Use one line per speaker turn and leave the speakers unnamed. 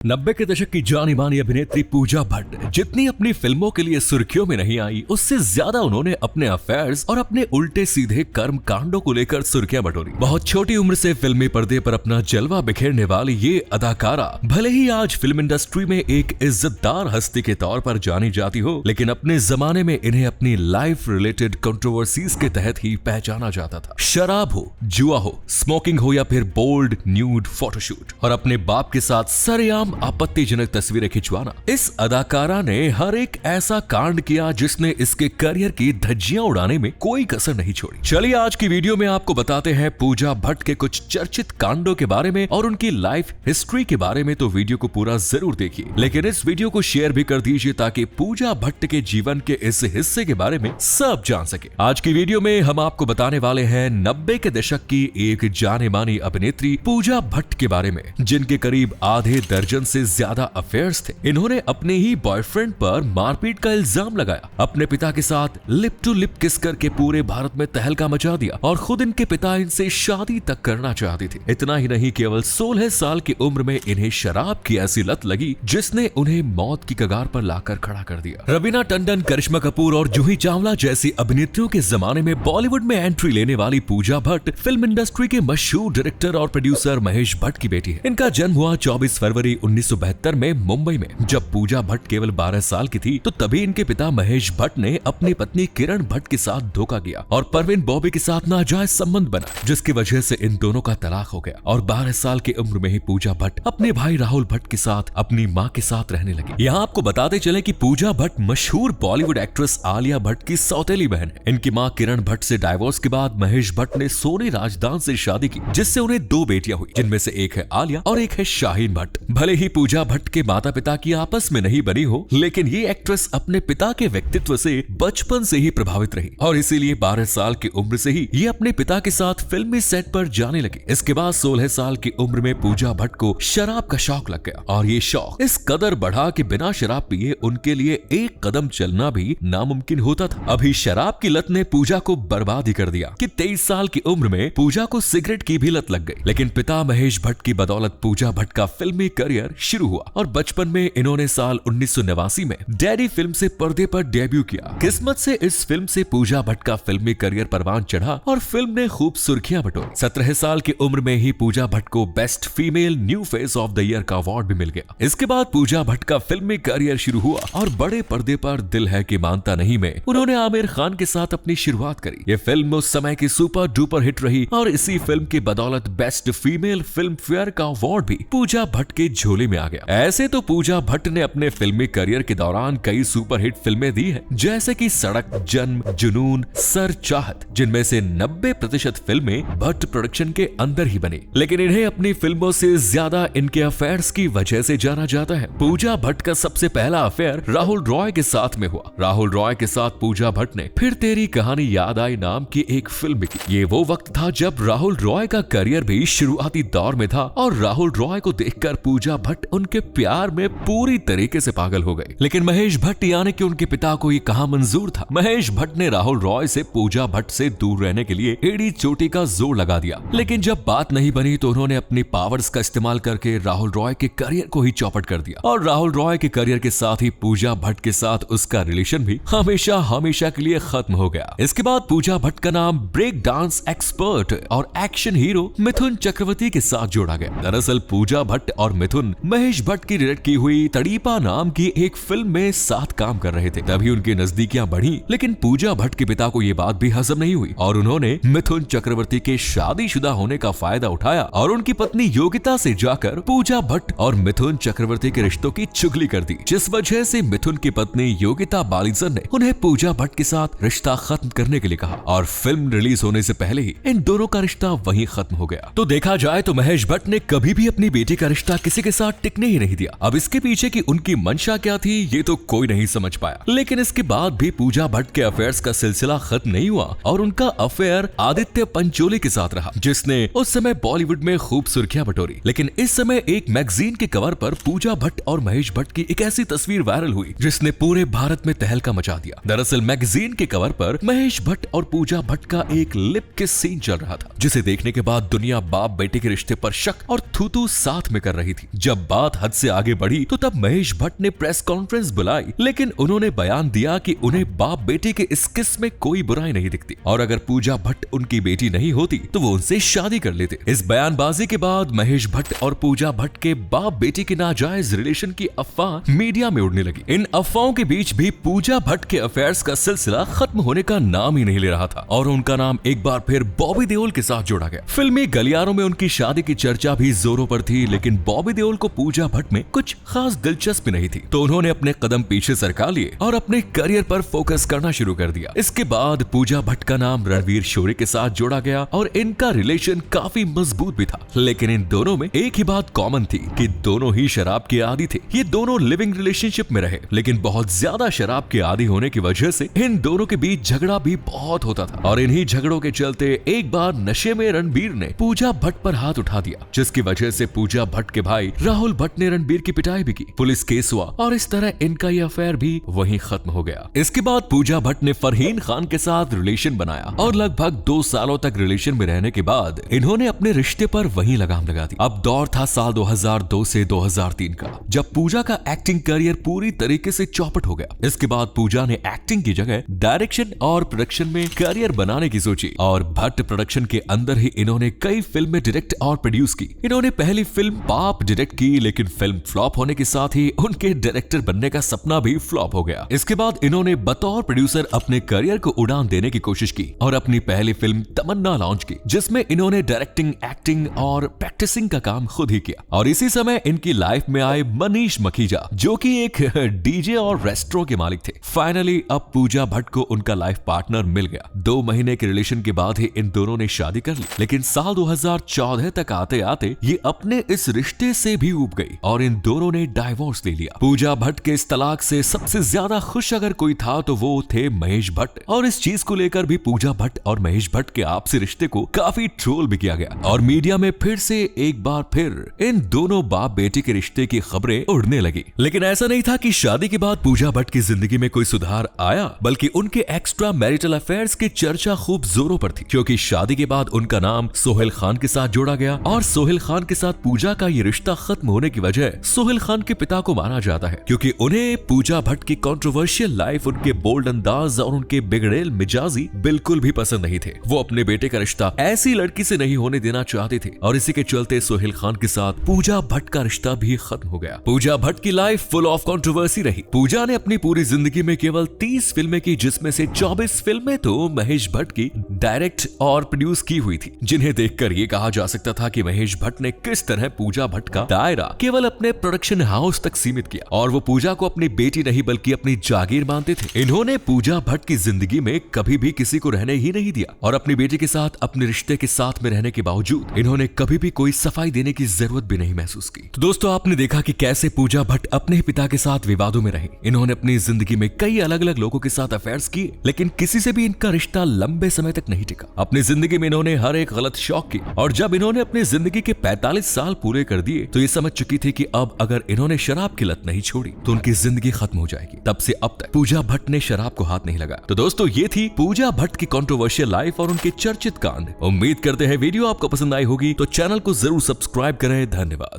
90 के दशक की जानी मानी अभिनेत्री पूजा भट्ट जितनी अपनी फिल्मों के लिए सुर्खियों में नहीं आई, उससे ज्यादा उन्होंने अपने अफेयर्स और अपने उल्टे सीधे कर्म कांडों को लेकर सुर्खियां बटोरी। बहुत छोटी उम्र से फिल्मी पर्दे पर अपना जलवा बिखेरने वाली ये अदाकारा भले ही आज फिल्म इंडस्ट्री में एक इज्जतदार हस्ती के तौर पर जानी जाती हो, लेकिन अपने जमाने में इन्हें अपनी लाइफ रिलेटेड कंट्रोवर्सीज के तहत ही पहचाना जाता था। शराब हो, जुआ हो, स्मोकिंग हो या फिर बोल्ड न्यूड फोटोशूट और अपने बाप के साथ सरेआम आपत्तिजनक तस्वीरें खिंचवाना, इस अदाकारा ने हर एक ऐसा कांड किया जिसने इसके करियर की धज्जियां उड़ाने में कोई कसर नहीं छोड़ी। चलिए आज की वीडियो में आपको बताते हैं पूजा भट्ट के कुछ चर्चित कांडों के बारे में और उनकी लाइफ हिस्ट्री के बारे में। तो वीडियो को पूरा जरूर देखिए, लेकिन इस वीडियो को शेयर भी कर दीजिए ताकि पूजा भट्ट के जीवन के इस हिस्से के बारे में सब जान सके। आज की वीडियो में हम आपको बताने वाले हैं 90 के दशक की एक जाने मानी अभिनेत्री पूजा भट्ट के बारे में, जिनके करीब आधे दर्जन से ज्यादा अफेयर्स थे। इन्होंने अपने ही बॉयफ्रेंड पर मारपीट का इल्जाम लगाया, अपने पिता के साथ लिप टू लिप किस करके पूरे भारत में तहलका मचा दिया और खुद इनके पिता इनसे शादी तक करना चाहते थे। इतना ही नहीं, केवल 16 साल की उम्र में इन्हें शराब की ऐसी लत लगी जिसने उन्हें मौत की कगार पर लाकर खड़ा कर दिया। रवीना टंडन, करिश्मा कपूर और जूही चावला जैसी अभिनेत्रियों के जमाने में बॉलीवुड में एंट्री लेने वाली पूजा भट्ट फिल्म इंडस्ट्री के मशहूर डायरेक्टर और प्रोड्यूसर महेश भट्ट की बेटी है। इनका जन्म हुआ 24 फरवरी 1972 में मुंबई में। जब पूजा भट्ट केवल 12 साल की थी तो तभी इनके पिता महेश भट्ट ने अपनी पत्नी किरण भट्ट के साथ धोखा किया और परवीन बॉबी के साथ नाजायज संबंध बना, जिसकी वजह से इन दोनों का तलाक हो गया और 12 साल की उम्र में ही पूजा भट्ट अपने भाई राहुल भट्ट के साथ अपनी मां के साथ रहने लगी। यहाँ आपको बताते चले कि पूजा भट्ट मशहूर बॉलीवुड एक्ट्रेस आलिया भट्ट की सौतेली बहन है। इनकी मां किरण भट्ट से डाइवोर्स के बाद महेश भट्ट ने सोनी राजदान से शादी की, जिससे उन्हें 2 बेटियां हुई, जिनमें से एक है आलिया और एक है शाहीन भट्ट। भले ही पूजा भट्ट के माता पिता की आपस में नहीं बनी हो, लेकिन ये एक्ट्रेस अपने पिता के व्यक्तित्व से बचपन से ही प्रभावित रही और इसीलिए 12 साल की उम्र से ही ये अपने पिता के साथ फिल्मी सेट पर जाने लगी। इसके बाद 16 साल की उम्र में पूजा भट्ट को शराब का शौक लग गया और ये शौक इस कदर बढ़ा कि बिना शराब पिए उनके लिए एक कदम चलना भी नामुमकिन होता था। अभी शराब की लत ने पूजा को बर्बाद ही कर दिया कि 23 साल की उम्र में पूजा को सिगरेट की भी लत लग गई। लेकिन पिता महेश भट्ट की बदौलत पूजा भट्ट का फिल्मी करियर शुरू हुआ और बचपन में इन्होंने साल 1989 में डैडी फिल्म से पर्दे पर डेब्यू किया। किस्मत से इस फिल्म से पूजा भट्ट का फिल्मी करियर परवान चढ़ा और फिल्म ने खूब सुर्खियां बटोरी। 17 साल की उम्र में ही पूजा भट्ट को best female new face of the year का अवार्ड भी मिल गया। इसके बाद पूजा भट्ट का फिल्मी करियर शुरू हुआ और बड़े पर्दे पर दिल है कि मानता नहीं में उन्होंने आमिर खान के साथ अपनी शुरुआत करी। ये फिल्म उस समय की सुपर डुपर हिट रही और इसी फिल्म की बदौलत बेस्ट फीमेल फिल्म फेयर का अवार्ड भी पूजा भट्ट के झोले में आ गया। ऐसे तो पूजा भट्ट ने अपने फिल्मी करियर के दौरान कई सुपरहिट फिल्में दी हैं, जैसे कि सड़क, जन्म, जुनून, सर चाहत, जिनमें से 90% फिल्में भट्ट प्रोडक्शन के अंदर ही बनी। लेकिन इन्हें अपनी फिल्मों से ज्यादा इनके अफेयर्स की वजह से जाना जाता है। पूजा भट्ट का सबसे पहला अफेयर राहुल रॉय के साथ में हुआ। राहुल रॉय के साथ पूजा भट्ट ने फिर तेरी कहानी याद आई नाम की एक फिल्म की। ये वो वक्त था जब राहुल रॉय का करियर भी शुरुआती दौर में था और राहुल रॉय को देखकर पूजा भट्ट उनके प्यार में पूरी तरीके से पागल हो गए। लेकिन महेश भट्ट यानी कि उनके पिता को ये कहां मंजूर था। महेश भट्ट ने राहुल रॉय से पूजा भट्ट से दूर रहने के लिए एड़ी चोटी का जोर लगा दिया। लेकिन जब बात नहीं बनी तो उन्होंने अपनी पावर्स का इस्तेमाल करके राहुल रॉय के करियर को ही चौपट कर दिया और राहुल रॉय के करियर के साथ ही पूजा भट्ट के साथ उसका रिलेशन भी हमेशा हमेशा के लिए खत्म हो गया। इसके बाद पूजा भट्ट का नाम ब्रेक डांस एक्सपर्ट और एक्शन हीरो मिथुन चक्रवर्ती के साथ जोड़ा गया। दरअसल पूजा भट्ट और मिथुन महेश भट्ट की डायरेक्ट की हुई तड़ीपा नाम की एक फिल्म में साथ काम कर रहे थे, तभी उनकी नजदीकियां बढ़ी। लेकिन पूजा भट्ट के पिता को ये बात भी हजम नहीं हुई और उन्होंने मिथुन चक्रवर्ती के शादीशुदा होने का फायदा उठाया और उनकी पत्नी योगिता से जाकर पूजा भट्ट और मिथुन चक्रवर्ती के रिश्तों की चुगली कर दी, जिस वजह से मिथुन की पत्नी योगिता बालिजन ने उन्हें पूजा भट्ट के साथ रिश्ता खत्म करने के लिए कहा और फिल्म रिलीज होने से पहले ही इन दोनों का रिश्ता वहीं खत्म हो गया। तो देखा जाए तो महेश भट्ट ने कभी भी अपनी बेटी का रिश्ता किसी के साथ टिकने ही नहीं दिया। अब इसके पीछे की उनकी मंशा क्या थी ये तो कोई नहीं समझ पाया। लेकिन इसके बाद भी पूजा भट्ट के अफेयर्स का सिलसिला खत्म नहीं हुआ और उनका अफेयर आदित्य पंचोली के साथ रहा, जिसने उस समय बॉलीवुड में खूब सुर्खियां बटोरी। लेकिन इस समय एक मैगजीन के कवर पर पूजा भट्ट और महेश भट्ट की एक ऐसी तस्वीर वायरल हुई जिसने पूरे भारत में तहलका मचा दिया। दरअसल मैगजीन के कवर पर महेश भट्ट और पूजा भट्ट का एक लिप किस सीन चल रहा था, जिसे देखने के बाद दुनिया बाप बेटे के रिश्ते पर शक और थू-थू साथ में कर रही थी। जब बात हद से आगे बढ़ी तो तब महेश भट्ट ने प्रेस कॉन्फ्रेंस बुलाई, लेकिन उन्होंने बयान दिया कि उन्हें बाप बेटी के इस किस में कोई बुराई नहीं दिखती और अगर पूजा भट्ट उनकी बेटी नहीं होती तो वो उनसे शादी कर लेते। इस बयानबाजी के बाद महेश भट्ट और पूजा भट्ट के बाप बेटी के नाजायज रिलेशन की अफवाह मीडिया में उड़ने लगी। इन अफवाहों के बीच भी पूजा भट्ट के अफेयर्स का सिलसिला खत्म होने का नाम ही नहीं ले रहा था और उनका नाम एक बार फिर बॉबी देओल के साथ जोड़ा गया। फिल्मी गलियारों में उनकी शादी की चर्चा भी जोरों पर थी, लेकिन बॉबी देओल को पूजा भट्ट में कुछ खास दिलचस्पी नहीं थी, तो उन्होंने अपने कदम पीछे सरका लिए और अपने करियर पर फोकस करना शुरू कर दिया। इसके बाद पूजा भट्ट का नाम रणवीर शोरी के साथ जोड़ा गया और इनका रिलेशन काफी मजबूत भी था, लेकिन इन दोनों में एक ही बात कॉमन थी कि दोनों ही शराब के आदी थे। ये दोनों लिविंग रिलेशनशिप में रहे, लेकिन बहुत ज्यादा शराब के आदी होने की वजह से इन दोनों के बीच झगड़ा भी बहुत होता था और इन्हीं झगड़ों के चलते एक बार नशे में रणबीर ने पूजा भट्ट पर हाथ उठा दिया, जिसकी वजह से पूजा भट्ट के भाई राहुल भट्ट ने रणबीर की पिटाई भी की। पुलिस केस हुआ और इस तरह इनका यह अफेयर भी वहीं खत्म हो गया। इसके बाद पूजा भट्ट ने फरहीन खान के साथ रिलेशन बनाया और लगभग 2 सालों तक रिलेशन में रहने के बाद इन्होंने अपने रिश्ते पर वहीं लगाम लगा दी। अब दौर था साल 2002 से 2003 का, जब पूजा का एक्टिंग करियर पूरी तरीके से चौपट हो गया। इसके बाद पूजा ने एक्टिंग की जगह डायरेक्शन और प्रोडक्शन में करियर बनाने की सोची और भट्ट प्रोडक्शन के अंदर ही इन्होंने कई फिल्में डायरेक्ट और प्रोड्यूस की। इन्होंने पहली फिल्म बाप डायरेक्ट की, लेकिन फिल्म फ्लॉप होने के साथ ही उनके डायरेक्टर बनने का सपना भी फ्लॉप हो गया। इसके बाद इन्होंने बतौर प्रोड्यूसर अपने करियर को उड़ान देने की कोशिश की और अपनी पहली फिल्म तमन्ना लॉन्च की, जिसमें इन्होंने डायरेक्टिंग, एक्टिंग और प्रैक्टिसिंग का काम खुद ही किया। और इसी समय इनकी लाइफ में आए मनीष मखीजा, जो कि एक डीजे और रेस्टोरेंट के मालिक थे। फाइनली अब पूजा भट्ट को उनका लाइफ पार्टनर मिल गया। 2 महीने के रिलेशन के बाद ही इन दोनों ने शादी कर ली, लेकिन साल 2014 तक आते आते ये अपने इस रिश्ते से भी ऊब गई और इन दोनों ने डाइवोर्स ले लिया। पूजा भट्ट के इस तलाक से सबसे ज्यादा खुश अगर कोई था तो वो थे महेश भट्ट, और इस चीज को लेकर भी पूजा भट्ट और महेश भट्ट के आपसी रिश्ते को काफी ट्रोल भी किया गया और मीडिया में फिर से एक बार फिर इन दोनों बाप बेटी के रिश्ते की खबरें उड़ने लगी। लेकिन ऐसा नहीं था कि शादी के बाद पूजा भट्ट की जिंदगी में कोई सुधार आया, बल्कि उनके एक्स्ट्रा मैरिटल अफेयर्स की चर्चा खूब जोरों पर थी, क्योंकि शादी के बाद उनका नाम सोहेल खान के साथ जोड़ा गया और सोहेल खान के साथ पूजा का ये रिश्ता खत्म होने की वजह सोहेल खान के पिता को माना जाता है, क्योंकि उन्हें पूजा भट्ट की कंट्रोवर्शियल लाइफ, उनके बोल्ड अंदाज और उनके बिगड़ेल मिजाजी बिल्कुल भी पसंद नहीं थे। वो अपने बेटे का रिश्ता ऐसी लड़की से नहीं होने देना चाहते थे और इसी के चलते सोहेल खान के साथ पूजा भट्ट का रिश्ता भी खत्म हो गया। पूजा भट्ट की लाइफ फुल ऑफ कंट्रोवर्सी रही। पूजा ने अपनी पूरी जिंदगी में केवल 30 फिल्में की, जिसमें से 24 फिल्में तो महेश भट्ट की डायरेक्ट और प्रोड्यूस की हुई थी, जिन्हें देखकर ये कहा जा सकता था कि महेश भट्ट ने किस तरह पूजा भट्ट का दायरा केवल अपने प्रोडक्शन हाउस तक सीमित किया और वो पूजा को अपनी बेटी नहीं बल्कि अपनी जागीर मानते थे। इन्होंने पूजा भट्ट की जिंदगी में कभी भी किसी को रहने ही नहीं दिया और अपनी बेटी के साथ अपने रिश्ते के साथ में रहने के बावजूद इन्होंने कभी भी कोई सफाई देने की जरूरत भी नहीं महसूस की। तो दोस्तों, आपने देखा कि कैसे पूजा भट्ट अपने पिता के साथ विवादों में रही। इन्होंने अपनी जिंदगी में कई अलग अलग लोगों के साथ अफेयर्स किए, लेकिन किसी से भी इनका रिश्ता लंबे समय तक नहीं टिका। अपनी जिंदगी में इन्होंने हर एक गलत शौक की और जब इन्होंने अपनी जिंदगी के 45 साल पूरे कर दिए तो ये समझ चुकी थी कि अब अगर इन्होंने शराब की लत नहीं छोड़ी तो उनकी जिंदगी खत्म हो जाएगी। तब से अब तक पूजा भट्ट ने शराब को हाथ नहीं लगाया। तो दोस्तों, ये थी पूजा भट्ट की कंट्रोवर्शियल लाइफ और उनके चर्चित कांड। उम्मीद करते हैं वीडियो आपको पसंद आई होगी, तो चैनल को जरूर सब्सक्राइब करें। धन्यवाद।